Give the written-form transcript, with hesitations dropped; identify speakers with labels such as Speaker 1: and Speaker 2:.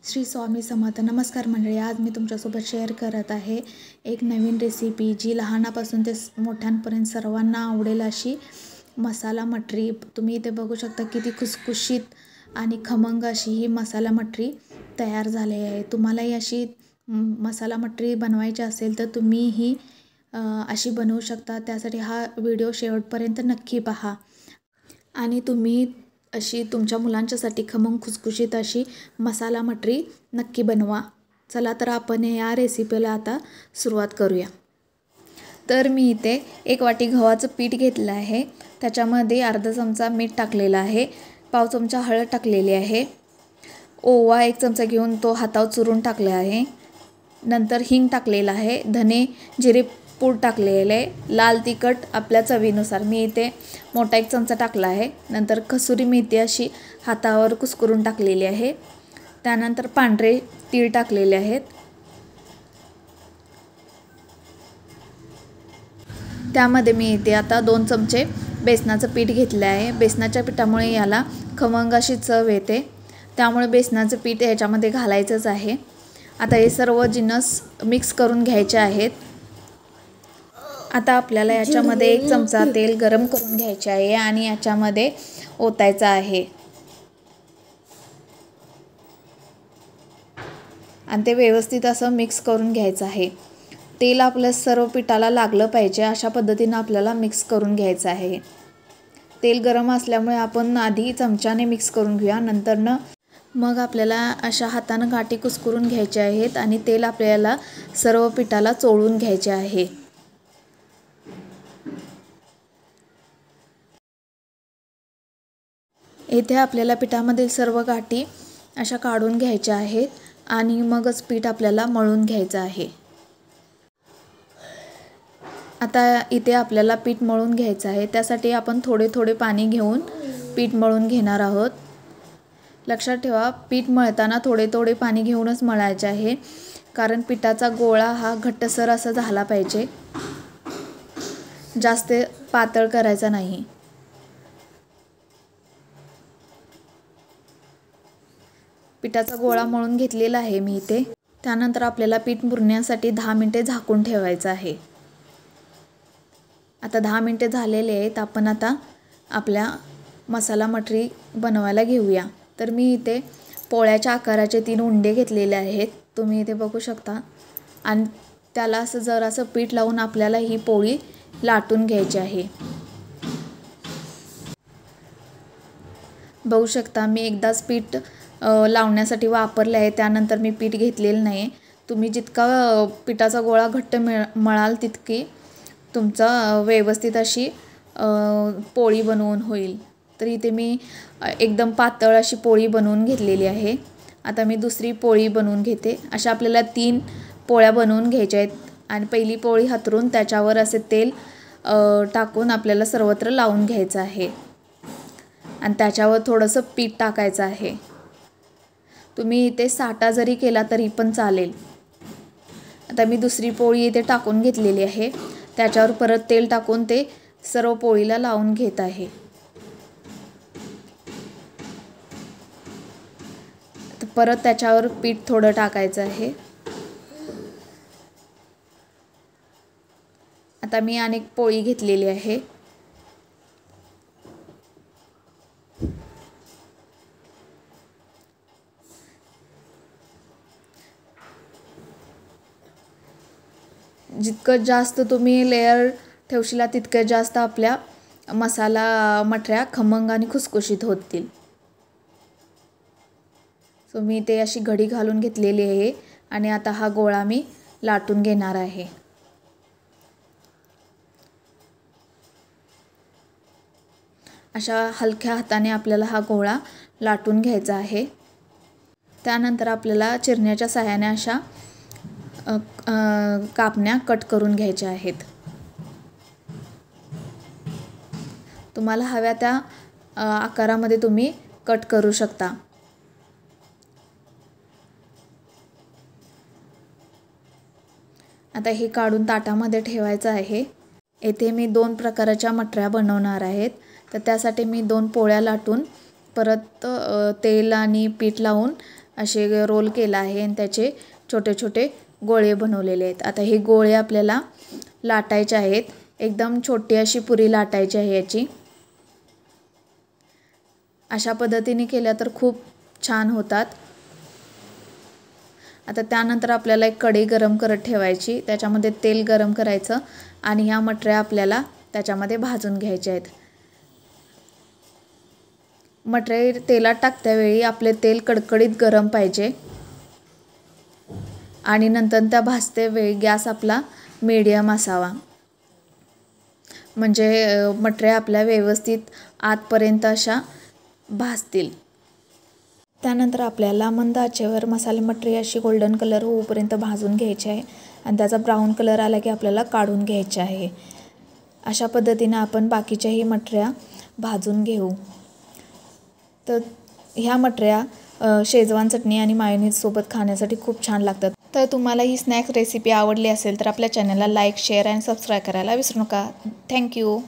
Speaker 1: श्री स्वामी समर्थ. नमस्कार मंडळी, आज मी तुमच्यासोबत शेअर करत आहे एक नवीन रेसिपी जी लहानापासून ते मोठ्यांपर्यंत सर्वांना आवडेल अशी मसाला मटरी. तुम्ही इथे बघू शकता किती खुसखुशीत आणि खमंग अशी ही मसाला मटरी तयार झाली आहे. तुम्हालाही अशी मसाला मटरी बनवायची असेल तर तुम्ही ही अशी बनवू शकता. त्यासाठी हा व्हिडिओ शेवटपर्यंत नक्की पहा आणि तुम्ही अशी तुमच्या मुलांच्यासाठी खमंग खुसखुशीत अशी मसाला मटरी नक्की बनवा. चला तर आपण या रेसिपीला आता सुरुवात करूया. तर मी इथे एक वाटी गव्हाचं पीठ घेतलं आहे. त्याच्यामध्ये अर्धा चमचा मीठ टाकलेला आहे, पाव चमचा हळद टाकलेली आहे, ओवा 1 चमचा घेऊन तो हातावर चुरून टाकला आहे. नंतर हिंग टाकलेला आहे, धने जिरे पूड टाकलेले आहे, लाल तिखट आपल्या चवीनुसार मी इथे मोठा 1 चमचा टाकला आहे. नंतर कसुरी मेथी अशी हातावर कुस्करून टाकलेली आहे. त्यानंतर पांढरे तीळ टाकलेले आहेत. त्यामध्ये मी इथे आता 2 चमचे बेसनाचं पीठ घेतलं आहे. बेसनाच्या पिठामुळे याला खमंग अशी चव येते, त्यामुळे बेसनाचं पीठ ह्याच्यामध्ये घालायचंच आहे. आता हे सर्व जिन्नस मिक्स करून घ्यायचे आहेत. आता आपल्याला याच्यामध्ये 1 चमचा तेल गरम करून घ्यायचे आहे आणि याच्यामध्ये ओतायचं आहे आणि ते व्यवस्थित असं मिक्स करून घ्यायचं आहे. तेल आपल्या सर्व पिठाला लागलं पाहिजे अशा पद्धतीनं आपल्याला मिक्स करून घ्यायचं आहे. तेल गरम असल्यामुळे आपण आधी चमच्याने मिक्स करून घेऊया, नंतरनं मग आपल्याला अशा हातानं गाठी कुस्करून घ्यायचे आहेत आणि तेल आपल्याला सर्व पिठाला चोळून घ्यायचे आहे. येथे आपल्याला पिठामधील सर्व गाठी अशा काढून घ्यायच्या आहेत आणि मगच पीठ आपल्याला मळून घ्यायचं आहे. आता इथे आपल्याला पीठ मळून घ्यायचं आहे. त्यासाठी आपण थोडे थोडे पाणी घेऊन पीठ मळून घेणार आहोत. लक्षात ठेवा, पीठ मळताना थोडे थोडे पाणी घेऊनच मळायचे आहे, कारण पिठाचा गोळा हा घट्टसर असा झाला पाहिजे, जास्त पातळ करायचा नाही. पिठाचा गोळा मळून घेतलेला आहे मी इथे. त्यानंतर आपल्याला पीठ मुरण्यासाठी 10 मिनिटे झाकून ठेवायचं आहे. आता 10 मिनिटे झालेले आहेत. आपण आता आपल्या मसाला मटरी बनवायला घेऊया. तर मी इथे पोळ्याच्या आकाराचे 3 उंडे घेतलेले आहेत, तुम्ही इथे बघू शकता. आणि त्याला असं जरासं पीठ लावून आपल्याला ही पोळी लाटून घ्यायची आहे. बघू शकता मी एकदाच पीठ लावण्यासाठी वापरले आहे, त्यानंतर मी पीठ घेतलेलं नाही. तुम्ही जितका पिठाचा गोळा घट्ट मळाल तितकी तुमचा व्यवस्थित अशी पोळी बनवून होईल. तर इथे मी एकदम पातळ अशी पोळी बनवून घेतलेली आहे. आता मी दुसरी पोळी बनवून घेते. अशा आपल्याला 3 पोळ्या बनवून घ्यायच्या आहेत आणि पहिली पोळी हातरून त्याच्यावर असे तेल टाकून आपल्याला सर्वत्र लावून घ्यायचं आहे आणि त्याच्यावर थोडंसं पीठ टाकायचं आहे. तुम्ही इथे साठा जरी केला तरी पण चालेल. आता मी दुसरी पोळी इथे टाकून घेतलेली आहे. त्याच्यावर परत तेल टाकून ते सर्व पोळीला लावून घेत आहे. परत त्याच्यावर पीठ थोडं टाकायचं आहे. आता मी अनेक पोळी घेतलेली आहे. जितकं जास्त तुम्ही लेअर ठेवशीला तितकं जास्त आपल्या मसाला मटऱ्या खमंग आणि खुसखुशीत होतील. सो मी ते अशी घडी घालून घेतलेली आहे आणि आता हा गोळा मी लाटून घेणार आहे. अशा हलक्या हाताने आपल्याला हा गोळा लाटून घ्यायचा आहे. त्यानंतर आपल्याला चिरण्याच्या साहाय्याने अशा कापण्या कट करून घ्यायच्या आहेत. तुम्हाला हव्या त्या आकारामध्ये तुम्ही कट करू शकता. आता हे काढून ताटामध्ये ठेवायचं आहे. येथे मी 2 प्रकारच्या मटऱ्या बनवणार आहेत. तर त्यासाठी मी 2 पोळ्या लाटून परत तेल आणि पीठ लावून असे रोल केला आहे आणि त्याचे छोटे छोटे गोळे बनवलेले आहेत. आता हे गोळे आपल्याला लाटायचे आहेत. एकदम छोटी अशी पुरी लाटायची आहे याची. अशा पद्धतीने केल्या तर खूप छान होतात. आता त्यानंतर आपल्याला एक कढई गरम करत ठेवायची, त्याच्यामध्ये तेल गरम करायचं आणि ह्या मटऱ्या आपल्याला त्याच्यामध्ये भाजून घ्यायच्या आहेत. मटरे तेलात टाकत्यावेळी आपले तेल कडकडीत गरम पाहिजे आणि नंतर त्या भाजते वेळी गॅस आपला मीडियम असावा, म्हणजे मटऱ्या आपल्या व्यवस्थित आतपर्यंत अशा भाजतील. त्यानंतर आपल्याला मंद आचेवर मसाले मटरी अशी गोल्डन कलर होईपर्यंत भाजून घ्यायची आहे आणि त्याचा ब्राऊन कलर आला की आपल्याला काढून घ्यायचे आहे. अशा पद्धतीने आपण बाकीच्याही मटऱ्या भाजून घेऊ. तर ह्या मटऱ्या शेजवान चटणी आणि मायोनीज सोबत खाण्यासाठी खूप छान लागतात. तर तुम्हाला ही स्नॅक्स रेसिपी आवडली असेल तर आपल्या चॅनलला लाईक, शेअर आणि सबस्क्राईब करायला विसरू नका. थँक्यू.